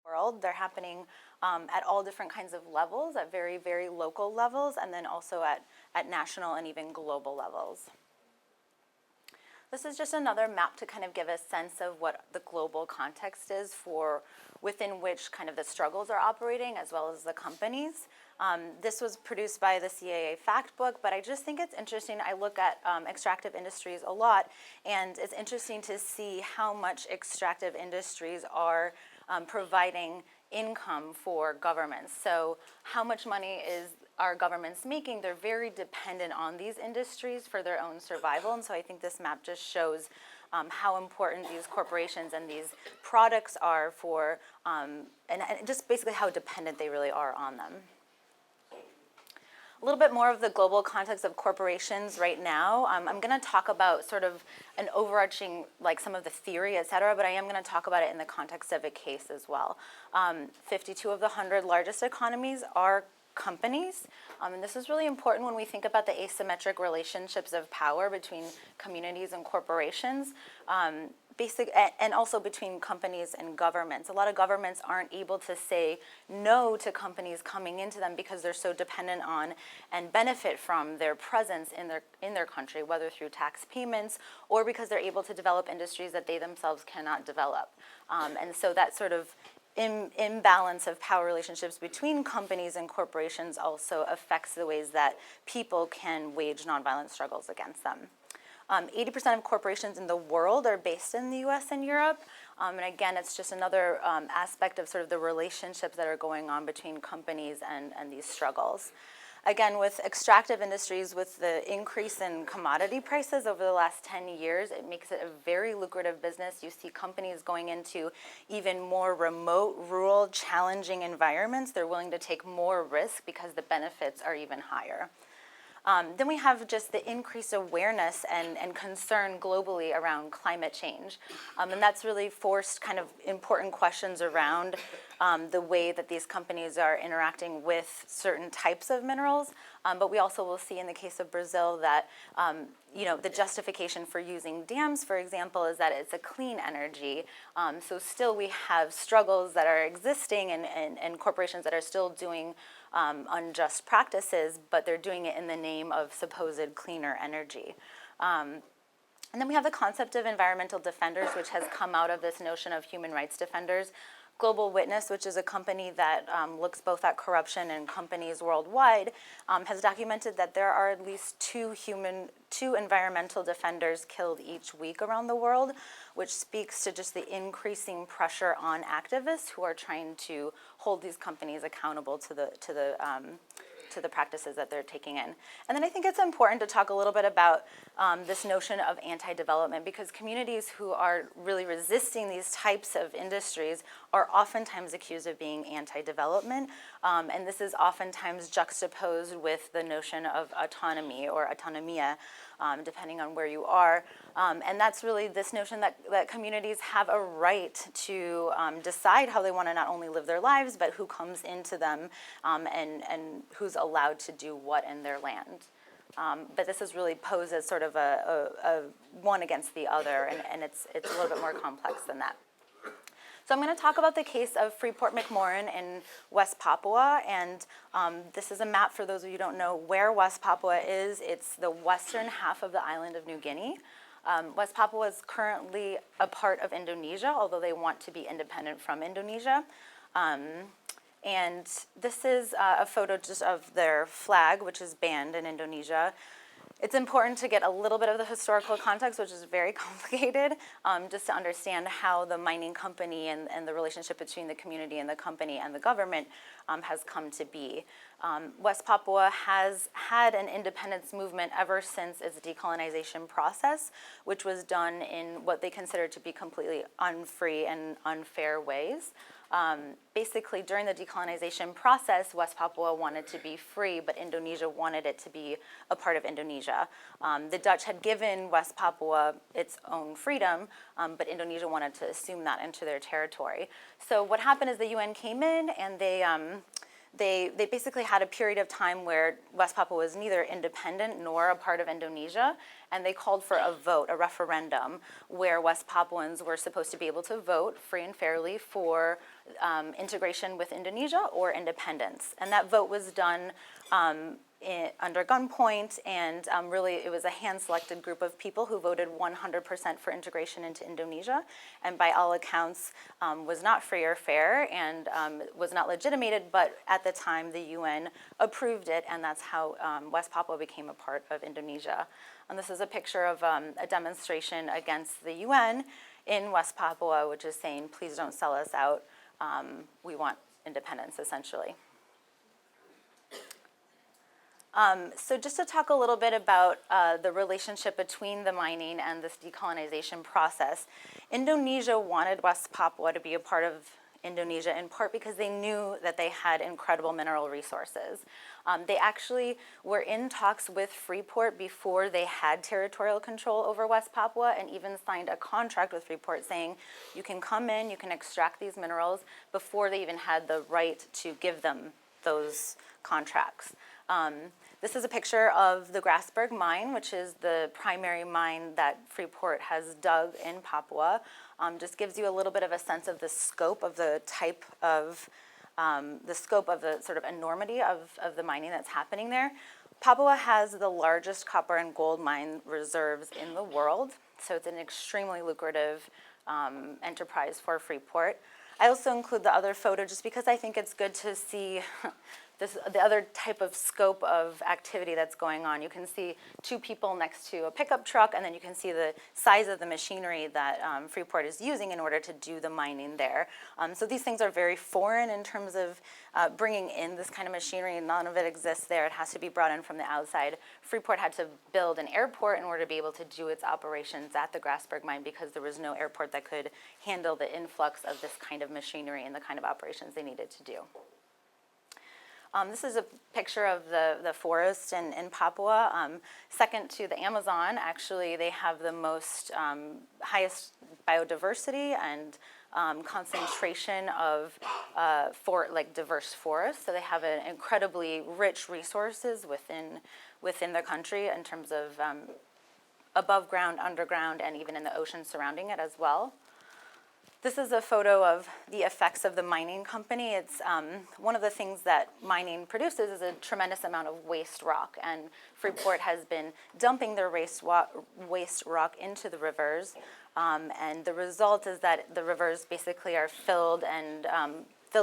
world. They're happening at all different kinds of levels, at very, very local levels, and then also at national and even global levels. This is just another map to kind of give a sense of what the global context is for within which kind of the struggles are operating, as well as the companies. This was produced by the CAA Fact Book, but I just think it's interesting. I look at extractive industries a lot, and it's interesting to see how much extractive industries are providing income for governments. So how much money are governments making? They're very dependent on these industries for their own survival, and so I think this map just shows how important these corporations and these products are for, and just basically how dependent they really are on them. A little bit more of the global context of corporations right now. I'm going to talk about sort of an overarching, like some of the theory, et cetera, but I am going to talk about it in the context of a case as well. 52 of the 100 largest economies are companies, and this is really important when we think about the asymmetric relationships of power between communities and corporations. And also between companies and governments. A lot of governments aren't able to say no to companies coming into them because they're so dependent on and benefit from their presence in their country, whether through tax payments or because they're able to develop industries that they themselves cannot develop. And so that sort of imbalance of power relationships between companies and corporations also affects the ways that people can wage nonviolent struggles against them. 80% of corporations in the world are based in the US and Europe. And again, it's just another aspect of sort of the relationships that are going on between companies and these struggles. Again, with extractive industries, with the increase in commodity prices over the last 10 years, it makes it a very lucrative business. You see companies going into even more remote, rural, challenging environments. They're willing to take more risk because the benefits are even higher. Then we have just the increased awareness and concern globally around climate change. And that's really forced kind of important questions around the way that these companies are interacting with certain types of minerals. But we also will see in the case of Brazil that the justification for using dams, for example, is that it's a clean energy. So still we have struggles that are existing and corporations that are still doing unjust practices, but they're doing it in the name of supposed cleaner energy. And then we have the concept of environmental defenders, which has come out of this notion of human rights defenders. Global Witness, which is a company that looks both at corruption and companies worldwide, has documented that there are at least two environmental defenders killed each week around the world, which speaks to just the increasing pressure on activists who are trying to hold these companies accountable to the practices that they're taking in. And then I think it's important to talk a little bit about this notion of anti-development, because communities who are really resisting these types of industries are oftentimes accused of being anti-development, and this is oftentimes juxtaposed with the notion of autonomy or autonomia, depending on where you are. And that's really this notion that communities have a right to decide how they want to not only live their lives, but who comes into them and who's allowed to do what in their land. But this is really posed as sort of a one against the other, and it's a little bit more complex than that. So I'm going to talk about the case of Freeport McMoRan in West Papua, and this is a map for those of you who don't know where West Papua is. It's the western half of the island of New Guinea. West Papua is currently a part of Indonesia, although they want to be independent from Indonesia. And this is a photo just of their flag, which is banned in Indonesia. It's important to get a little bit of the historical context, which is very complicated, just to understand how the mining company and the relationship between the community and the company and the government has come to be. West Papua has had an independence movement ever since its decolonization process, which was done in what they consider to be completely unfree and unfair ways. Basically, during the decolonization process, West Papua wanted to be free, but Indonesia wanted it to be a part of Indonesia. The Dutch had given West Papua its own freedom, but Indonesia wanted to assume that into their territory. So what happened is the UN came in and they basically had a period of time where West Papua was neither independent nor a part of Indonesia, and they called for a vote, a referendum, where West Papuans were supposed to be able to vote free and fairly for integration with Indonesia or independence. And that vote was done under gunpoint, and really it was a hand-selected group of people who voted 100% for integration into Indonesia, and by all accounts was not free or fair and was not legitimated, but at the time the UN approved it, and that's how West Papua became a part of Indonesia. And this is a picture of a demonstration against the UN in West Papua, which is saying, please don't sell us out, we want independence, essentially. So just to talk a little bit about the relationship between the mining and this decolonization process, Indonesia wanted West Papua to be a part of Indonesia in part because they knew that they had incredible mineral resources. They actually were in talks with Freeport before they had territorial control over West Papua, and even signed a contract with Freeport saying you can come in, you can extract these minerals, before they even had the right to give them those contracts. This is a picture of the Grasberg mine, which is the primary mine that Freeport has dug in Papua. Just gives you a little bit of a sense of the scope of the type of, the scope of the sort of enormity of the mining that's happening there. Papua has the largest copper and gold mine reserves in the world, so it's an extremely lucrative enterprise for Freeport. I also include the other photo just because I think it's good to see the other type of scope of activity that's going on. You can see two people next to a pickup truck, and then you can see the size of the machinery that Freeport is using in order to do the mining there. So these things are very foreign in terms of bringing in this kind of machinery. None of it exists there. It has to be brought in from the outside. Freeport had to build an airport in order to be able to do its operations at the Grasberg mine because there was no airport that could handle the influx of this kind of machinery and the kind of operations they needed to do. This is a picture of the forest in Papua. Second to the Amazon, actually, they have the most highest biodiversity and concentration of diverse forests. So they have an incredibly rich resources within the country in terms of above ground, underground, and even in the ocean surrounding it as well. This is a photo of the effects of the mining company. It's one of the things that mining produces is a tremendous amount of waste rock, and Freeport has been dumping their waste rock into the rivers, and the result is that the rivers basically are filled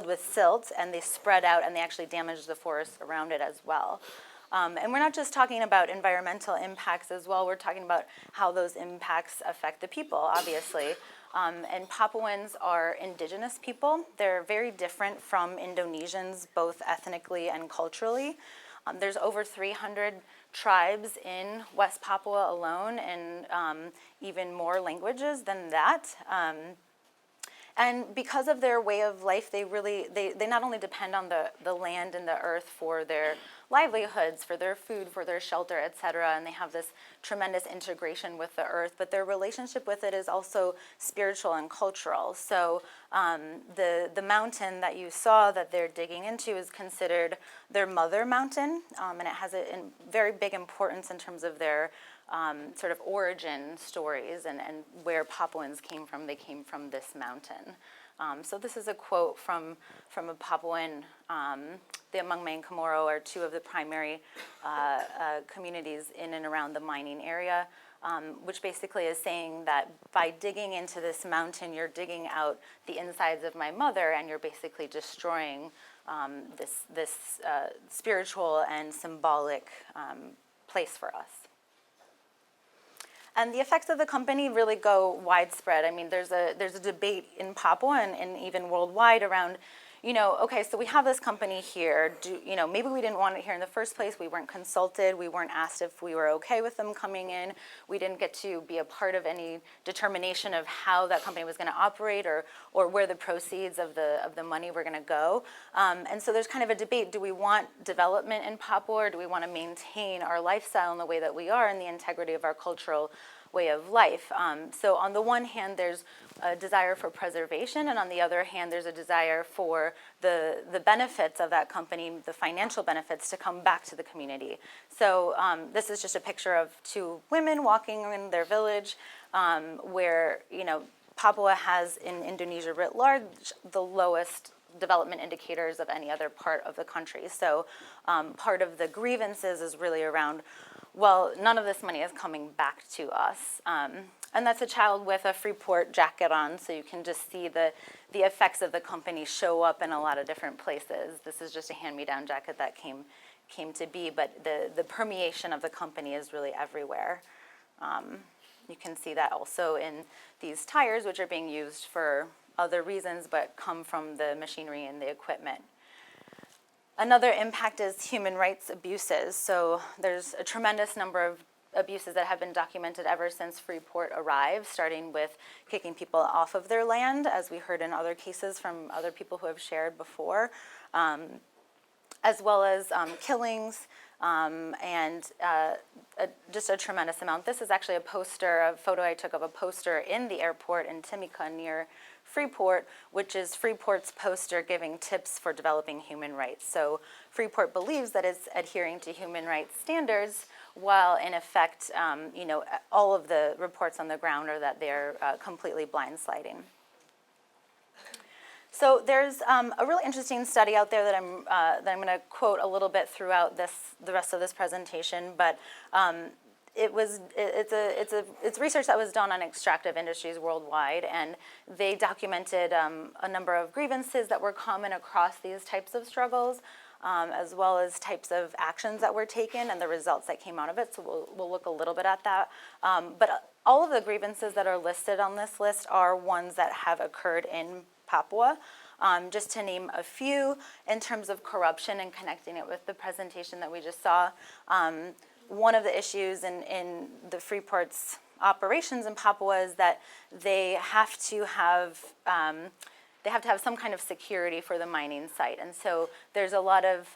with silt, and they spread out, and they actually damage the forest around it as well. And we're not just talking about environmental impacts as well, we're talking about how those impacts affect the people, obviously. And Papuans are indigenous people. They're very different from Indonesians, both ethnically and culturally. There's over 300 tribes in West Papua alone, and even more languages than that. And because of their way of life, they not only depend on the land and the earth for their livelihoods, for their food, for their shelter, et cetera, and they have this tremendous integration with the earth, but their relationship with it is also spiritual and cultural. So the mountain that you saw that they're digging into is considered their mother mountain, and it has a very big importance in terms of their sort of origin stories and where Papuans came from. They came from this mountain. So this is a quote from a Papuan. The Amungme and Komoro are two of the primary communities in and around the mining area, which basically is saying that by digging into this mountain, you're digging out the insides of my mother, and you're basically destroying this spiritual and symbolic place for us. And the effects of the company really go widespread. I mean, there's a debate in Papua and even worldwide around, okay, so we have this company here. Maybe we didn't want it here in the first place. We weren't consulted. We weren't asked if we were okay with them coming in. We didn't get to be a part of any determination of how that company was going to operate or where the proceeds of the money were going to go. And so there's kind of a debate. Do we want development in Papua, or do we want to maintain our lifestyle in the way that we are and the integrity of our cultural way of life? So on the one hand, there's a desire for preservation, and on the other hand, there's a desire for the benefits of that company, the financial benefits, to come back to the community. So this is just a picture of two women walking in their village where, Papua has, in Indonesia writ large, the lowest development indicators of any other part of the country. So part of the grievances is really around, well, none of this money is coming back to us. And that's a child with a Freeport jacket on, so you can just see the effects of the company show up in a lot of different places. This is just a hand-me-down jacket that came to be, but the permeation of the company is really everywhere. You can see that also in these tires, which are being used for other reasons, but come from the machinery and the equipment. Another impact is human rights abuses. So there's a tremendous number of abuses that have been documented ever since Freeport arrived, starting with kicking people off of their land, as we heard in other cases from other people who have shared before, as well as killings, and just a tremendous amount. This is actually a photo I took of a poster in the airport in Timika near Freeport, which is Freeport's poster giving tips for developing human rights. So Freeport believes that it's adhering to human rights standards, while in effect, all of the reports on the ground are that they're completely blindsiding. So there's a really interesting study out there that I'm going to quote a little bit throughout the rest of this presentation, but it's research that was done on extractive industries worldwide, and they documented a number of grievances that were common across these types of struggles, as well as types of actions that were taken and the results that came out of it. So we'll look a little bit at that. But all of the grievances that are listed on this list are ones that have occurred in Papua. Just to name a few, in terms of corruption and connecting it with the presentation that we just saw, one of the issues in the Freeport's operations in Papua is that they have to have some kind of security for the mining site. And so there's a lot of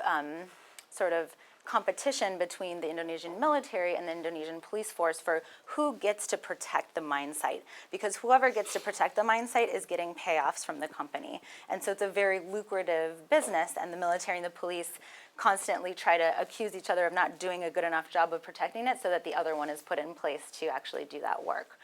sort of competition between the Indonesian military and the Indonesian police force for who gets to protect the mine site, because whoever gets to protect the mine site is getting payoffs from the company. And so it's a very lucrative business, and the military and the police constantly try to accuse each other of not doing a good enough job of protecting it, so that the other one is put in place to actually do that work.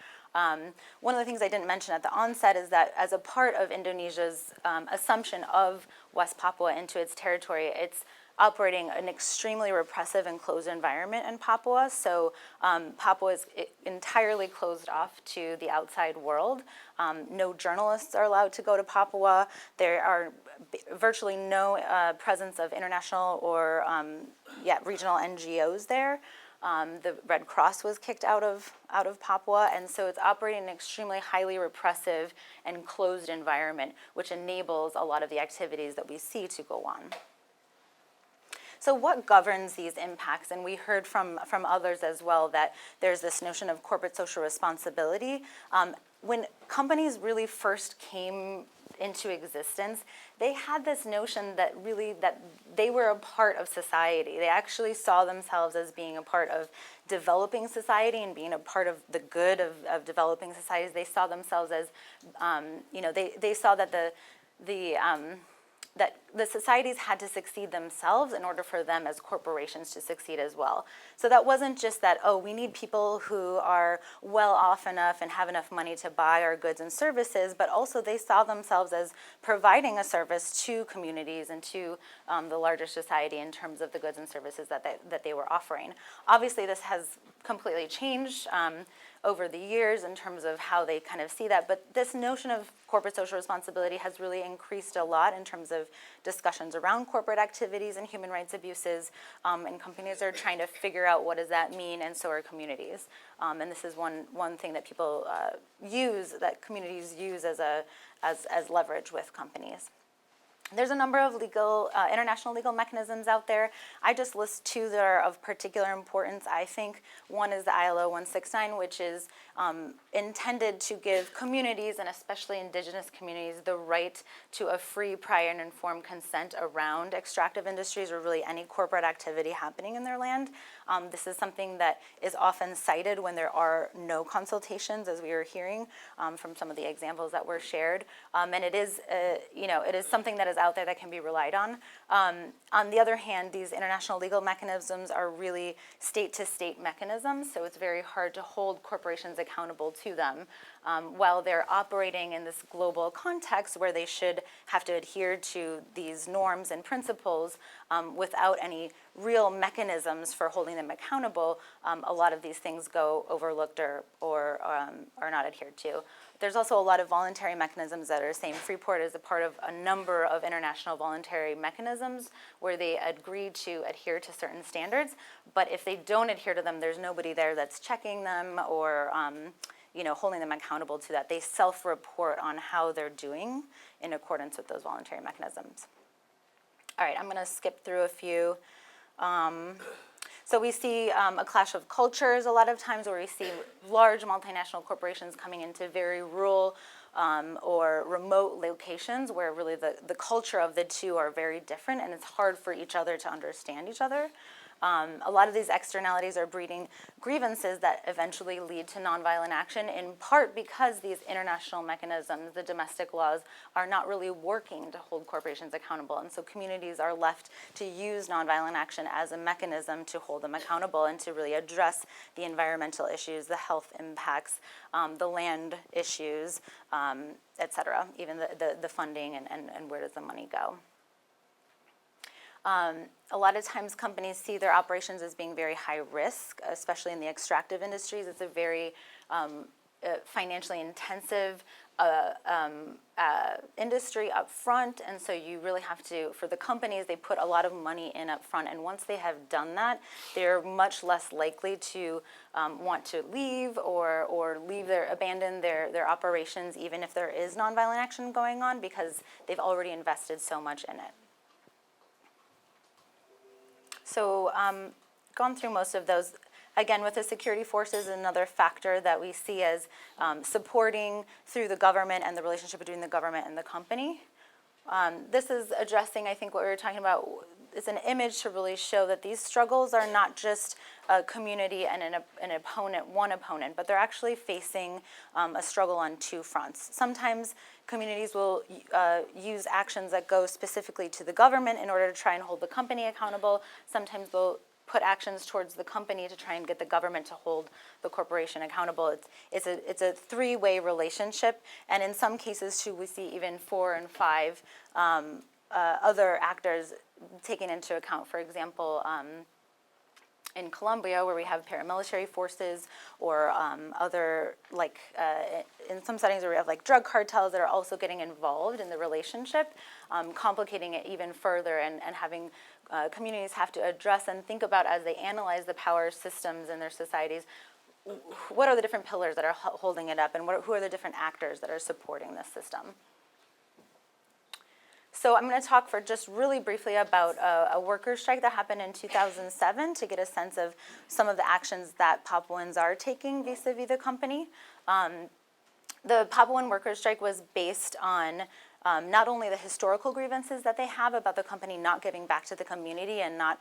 One of the things I didn't mention at the onset is that as a part of Indonesia's assumption of West Papua into its territory, it's operating an extremely repressive and closed environment in Papua. So Papua is entirely closed off to the outside world. No journalists are allowed to go to Papua. There are virtually no presence of international or regional NGOs there. The Red Cross was kicked out of Papua, and so it's operating in an extremely highly repressive and closed environment, which enables a lot of the activities that we see to go on. So what governs these impacts? And we heard from others as well that there's this notion of corporate social responsibility. When companies really first came into existence, they had this notion that they were a part of society. They actually saw themselves as being a part of developing society and being a part of the good of developing societies. They saw themselves as, they saw that that the societies had to succeed themselves in order for them as corporations to succeed as well. So that wasn't just that, oh, we need people who are well off enough and have enough money to buy our goods and services, but also they saw themselves as providing a service to communities and to the larger society in terms of the goods and services that they were offering. Obviously, this has completely changed over the years in terms of how they kind of see that, but this notion of corporate social responsibility has really increased a lot in terms of discussions around corporate activities and human rights abuses, and companies are trying to figure out what does that mean, and so are communities. And this is one thing that people that communities use as leverage with companies. There's a number of international legal mechanisms out there. I just list two that are of particular importance, I think. One is the ILO 169, which is intended to give communities, and especially indigenous communities, the right to a free, prior, and informed consent around extractive industries or really any corporate activity happening in their land. This is something that is often cited when there are no consultations, as we were hearing from some of the examples that were shared. And it is something that is out there that can be relied on. On the other hand, these international legal mechanisms are really state-to-state mechanisms, so it's very hard to hold corporations accountable to them. while they're operating in this global context where they should have to adhere to these norms and principles without any real mechanisms for holding them accountable, a lot of these things go overlooked or are not adhered to. There's also a lot of voluntary mechanisms that are saying Freeport is a part of a number of international voluntary mechanisms where they agree to adhere to certain standards, but if they don't adhere to them, there's nobody there that's checking them or holding them accountable to that. They self-report on how they're doing in accordance with those voluntary mechanisms. All right, I'm going to skip through a few. So we see a clash of cultures a lot of times where we see large multinational corporations coming into very rural or remote locations where really the culture of the two are very different and it's hard for each other to understand each other. A lot of these externalities are breeding grievances that eventually lead to nonviolent action, in part because these international mechanisms, the domestic laws, are not really working to hold corporations accountable. And so communities are left to use nonviolent action as a mechanism to hold them accountable and to really address the environmental issues, the health impacts, the land issues, et cetera, even the funding and where does the money go. A lot of times companies see their operations as being very high risk, especially in the extractive industries. It's a very financially intensive industry up front, and so you really have to, for the companies, they put a lot of money in up front, and once they have done that, they're much less likely to want to leave or abandon their operations, even if there is nonviolent action going on, because they've already invested so much in it. So gone through most of those. Again, with the security forces, another factor that we see as supporting through the government and the relationship between the government and the company. This is addressing, I think, what we were talking about. It's an image to really show that these struggles are not just a community and an opponent, one opponent, but they're actually facing a struggle on two fronts. Sometimes communities will use actions that go specifically to the government in order to try and hold the company accountable. Sometimes they'll put actions towards the company to try and get the government to hold the corporation accountable. It's a three-way relationship, and in some cases too, we see even 4 and 5 other actors taken into account. For example, in Colombia, where we have paramilitary forces, or other, like in some settings where we have like drug cartels that are also getting involved in the relationship, complicating it even further, and having communities have to address and think about, as they analyze the power systems in their societies, what are the different pillars that are holding it up, and who are the different actors that are supporting this system. So I'm going to talk for just really briefly about a workers' strike that happened in 2007 to get a sense of some of the actions that Papuans are taking vis-a-vis the company. The Papuan workers' strike was based on not only the historical grievances that they have about the company not giving back to the community and not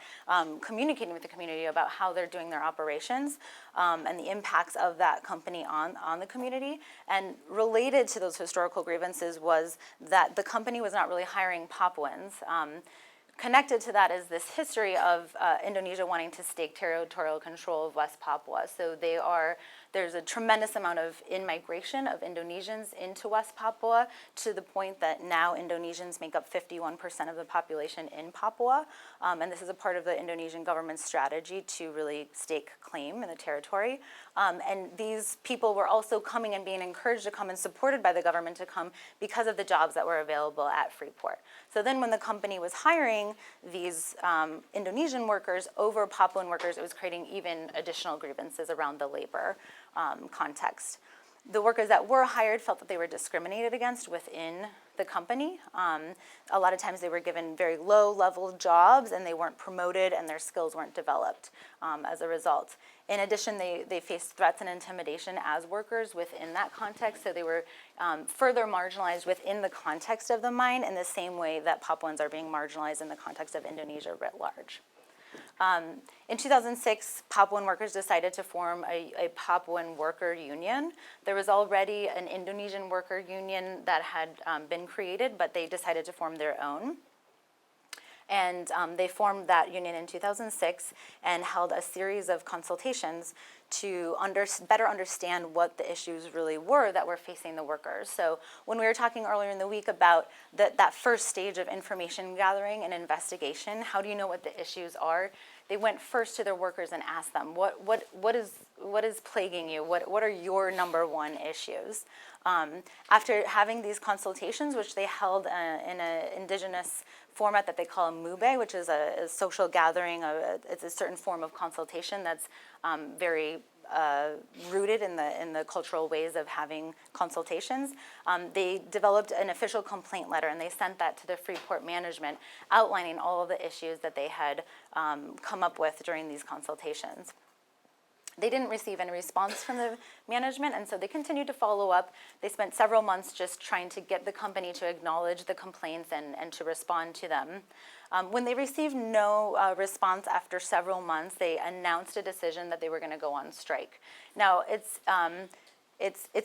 communicating with the community about how they're doing their operations, and the impacts of that company on the community. And related to those historical grievances was that the company was not really hiring Papuans. Connected to that is this history of Indonesia wanting to stake territorial control of West Papua. So there's a tremendous amount of in-migration of Indonesians into West Papua, to the point that now Indonesians make up 51% of the population in Papua. And this is a part of the Indonesian government's strategy to really stake claim in the territory. And these people were also coming and being encouraged to come and supported by the government to come because of the jobs that were available at Freeport. So then when the company was hiring these Indonesian workers over Papuan workers, it was creating even additional grievances around the labor context. The workers that were hired felt that they were discriminated against within the company. A lot of times they were given very low-level jobs and they weren't promoted and their skills weren't developed as a result. In addition, they faced threats and intimidation as workers within that context, so they were further marginalized within the context of the mine in the same way that Papuans are being marginalized in the context of Indonesia writ large. In 2006, Papuan workers decided to form a Papuan worker union. There was already an Indonesian worker union that had been created, but they decided to form their own. And they formed that union in 2006 and held a series of consultations to better understand what the issues really were that were facing the workers. So when we were talking earlier in the week about that first stage of information gathering and investigation, how do you know what the issues are? They went first to their workers and asked them, what is plaguing you? What are your number one issues? After having these consultations, which they held in an indigenous format that they call a mube, which is a social gathering, it's a certain form of consultation that's very rooted in the cultural ways of having consultations. They developed an official complaint letter, and they sent that to the Freeport management, outlining all of the issues that they had come up with during these consultations. They didn't receive any response from the management, and so they continued to follow up. They spent several months just trying to get the company to acknowledge the complaints and to respond to them. When they received no response after several months, they announced a decision that they were going to go on strike. Now, it's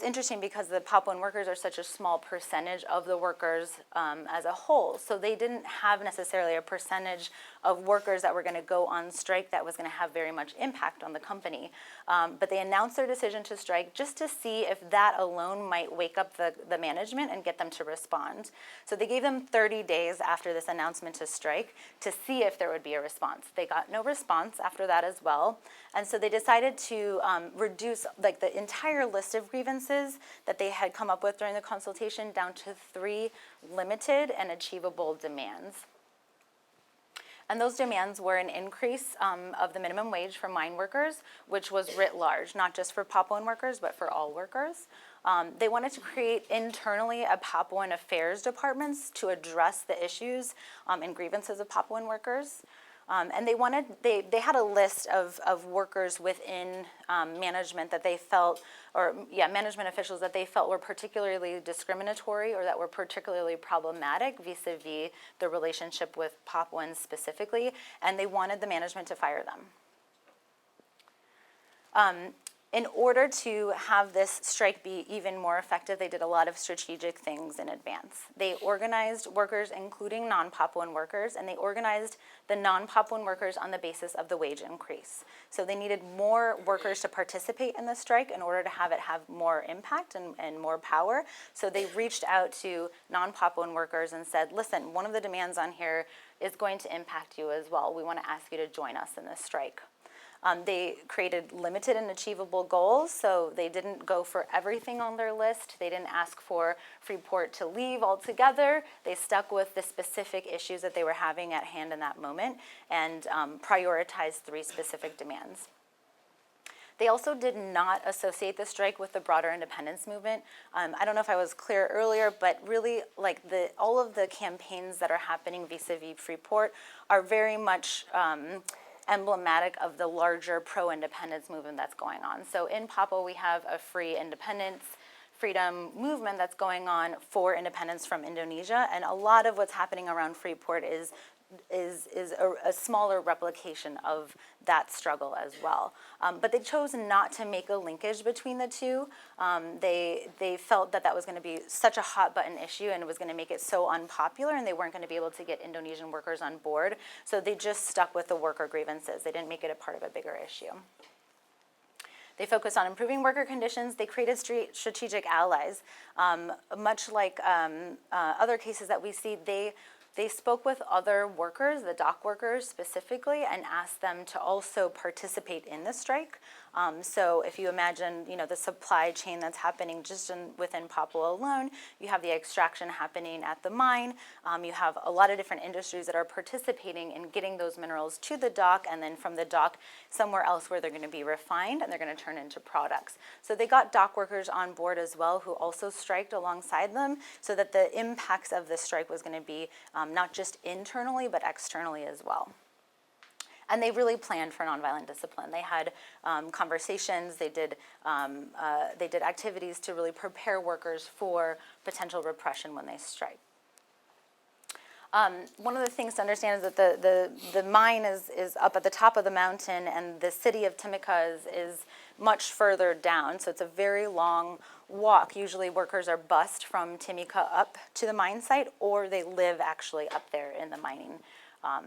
interesting because the Papuan workers are such a small percentage of the workers as a whole, so they didn't have necessarily a percentage of workers that were going to go on strike that was going to have very much impact on the company. But they announced their decision to strike just to see if that alone might wake up the management and get them to respond. So they gave them 30 days after this announcement to strike to see if there would be a response. They got no response after that as well, and so they decided to reduce the entire list of grievances that they had come up with during the consultation down to 3 limited and achievable demands. And those demands were an increase of the minimum wage for mine workers, which was writ large, not just for Papuan workers, but for all workers. They wanted to create internally a Papuan affairs departments to address the issues and grievances of Papuan workers. And they had a list of workers within management that they felt, management officials that they felt were particularly discriminatory or that were particularly problematic vis-a-vis the relationship with Papuans specifically, and they wanted the management to fire them. In order to have this strike be even more effective, they did a lot of strategic things in advance. They organized workers, including non-Papuan workers, and they organized the non-Papuan workers on the basis of the wage increase. So they needed more workers to participate in the strike in order to have it have more impact and more power. So they reached out to non-Papuan workers and said, listen, one of the demands on here is going to impact you as well. We want to ask you to join us in this strike. They created limited and achievable goals, so they didn't go for everything on their list. They didn't ask for Freeport to leave altogether. They stuck with the specific issues that they were having at hand in that moment and prioritized 3 specific demands. They also did not associate the strike with the broader independence movement. I don't know if I was clear earlier, but really all of the campaigns that are happening vis-a-vis Freeport are very much emblematic of the larger pro-independence movement that's going on. So in Papua, we have a freedom movement that's going on for independence from Indonesia, and a lot of what's happening around Freeport is a smaller replication of that struggle as well. But they chose not to make a linkage between the two. They felt that was going to be such a hot button issue and it was going to make it so unpopular, and they weren't going to be able to get Indonesian workers on board. So they just stuck with the worker grievances. They didn't make it a part of a bigger issue. They focused on improving worker conditions. They created strategic allies. Much like other cases that we see, they spoke with other workers, the dock workers specifically, and asked them to also participate in the strike. So if you imagine, the supply chain that's happening just within Papua alone, you have the extraction happening at the mine. You have a lot of different industries that are participating in getting those minerals to the dock, and then from the dock somewhere else where they're going to be refined and they're going to turn into products. So they got dock workers on board as well, who also striked alongside them, so that the impacts of this strike was going to be not just internally but externally as well. And they really planned for nonviolent discipline. They had conversations. They did activities to really prepare workers for potential repression when they strike. One of the things to understand is that the mine is up at the top of the mountain, and the city of Timika is much further down. So it's a very long walk. Usually workers are bused from Timika up to the mine site, or they live actually up there in the mining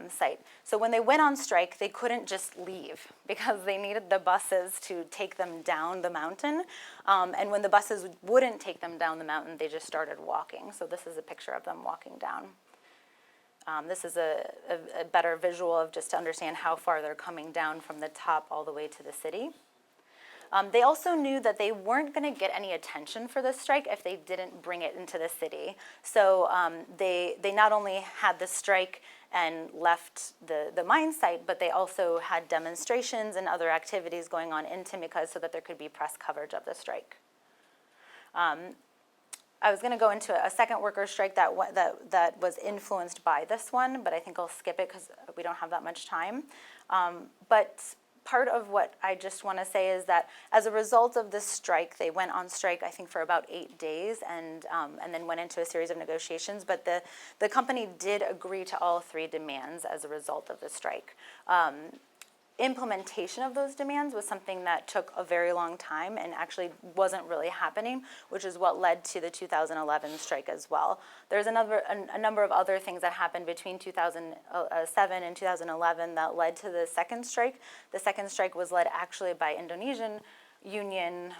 site. So when they went on strike, they couldn't just leave because they needed the buses to take them down the mountain. And when the buses wouldn't take them down the mountain, they just started walking. So this is a picture of them walking down. This is a better visual of just to understand how far they're coming down from the top all the way to the city. They also knew that they weren't going to get any attention for this strike if they didn't bring it into the city. So they not only had the strike and left the mine site, but they also had demonstrations and other activities going on in Timika so that there could be press coverage of the strike. I was going to go into a second worker strike that was influenced by this one, but I think I'll skip it because we don't have that much time. But part of what I just want to say is that as a result of this strike, they went on strike, I think, for about 8 days and then went into a series of negotiations. But the company did agree to all 3 demands as a result of the strike. Implementation of those demands was something that took a very long time and actually wasn't really happening, which is what led to the 2011 strike as well. There's a number of other things that happened between 2007 and 2011 that led to the second strike. The second strike was led actually by Indonesian unions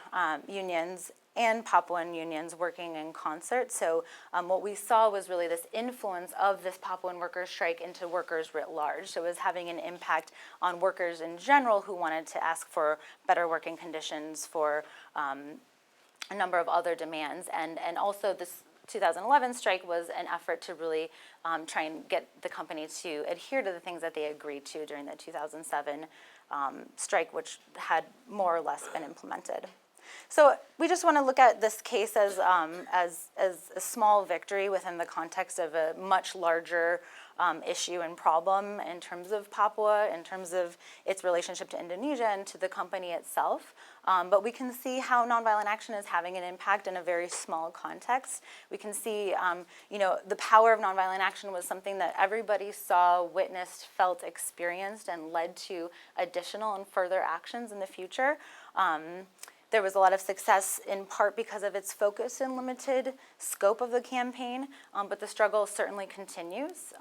and Papuan unions working in concert. So what we saw was really this influence of this Papuan workers' strike into workers writ large. So it was having an impact on workers in general who wanted to ask for better working conditions, for a number of other demands. And also this 2011 strike was an effort to really try and get the company to adhere to the things that they agreed to during the 2007 strike, which had more or less been implemented. So we just want to look at this case as a small victory within the context of a much larger issue and problem in terms of Papua, in terms of its relationship to Indonesia and to the company itself. But we can see how nonviolent action is having an impact in a very small context. We can see, the power of nonviolent action was something that everybody saw, witnessed, felt, experienced, and led to additional and further actions in the future. There was a lot of success in part because of its focus and limited scope of the campaign, but the struggle certainly continues.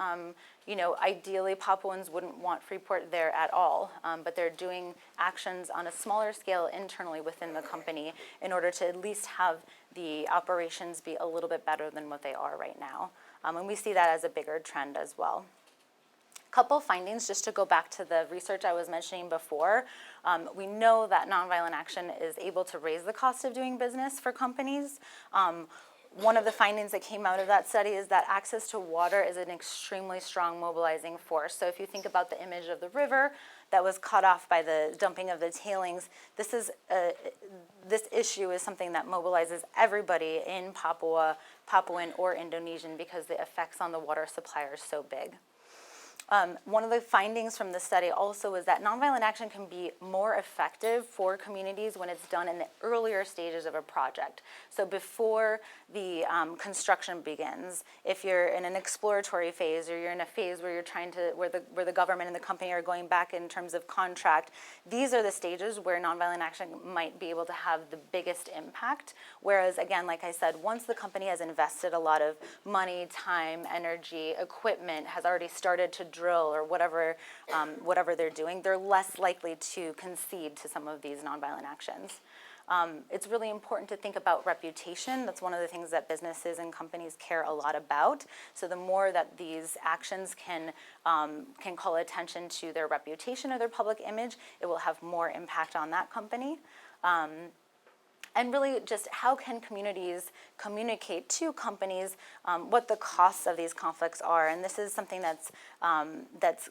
Ideally, Papuans wouldn't want Freeport there at all, but they're doing actions on a smaller scale internally within the company in order to at least have the operations be a little bit better than what they are right now. And we see that as a bigger trend as well. Couple findings, just to go back to the research I was mentioning before. We know that nonviolent action is able to raise the cost of doing business for companies. One of the findings that came out of that study is that access to water is an extremely strong mobilizing force. So if you think about the image of the river that was cut off by the dumping of the tailings, this issue is something that mobilizes everybody in Papua, Papuan or Indonesian, because the effects on the water supply are so big. One of the findings from the study also is that nonviolent action can be more effective for communities when it's done in the earlier stages of a project. So before the construction begins, if you're in an exploratory phase or you're in a phase where you're trying to, where the government and the company are going back in terms of contract, these are the stages where nonviolent action might be able to have the biggest impact. Whereas again, like I said, once the company has invested a lot of money, time, energy, equipment, has already started to drill or whatever they're doing, they're less likely to concede to some of these nonviolent actions. It's really important to think about reputation. That's one of the things that businesses and companies care a lot about. So the more that these actions can call attention to their reputation or their public image, it will have more impact on that company. And really just how can communities communicate to companies what the costs of these conflicts are. And this is something that's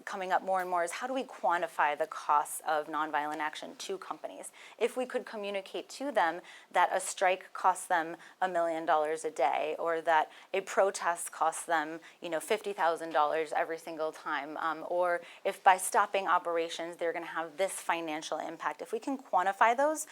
coming up more and more, is how do we quantify the costs of nonviolent action to companies? If we could communicate to them that a strike costs them $1 million a day, or that a protest costs them $50,000 every single time, or if by stopping operations they're going to have this financial impact. If we can quantify those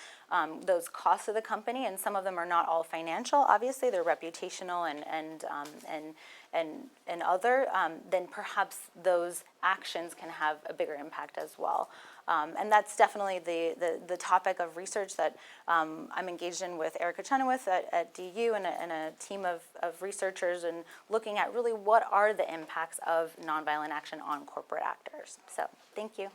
costs of the the company, and some of them are not all financial, obviously, they're reputational and other, then perhaps those actions can have a bigger impact as well. And that's definitely the topic of research that I'm engaged in with Erica Chenoweth at DU and a team of researchers, and looking at really what are the impacts of nonviolent action on corporate actors. So, thank you.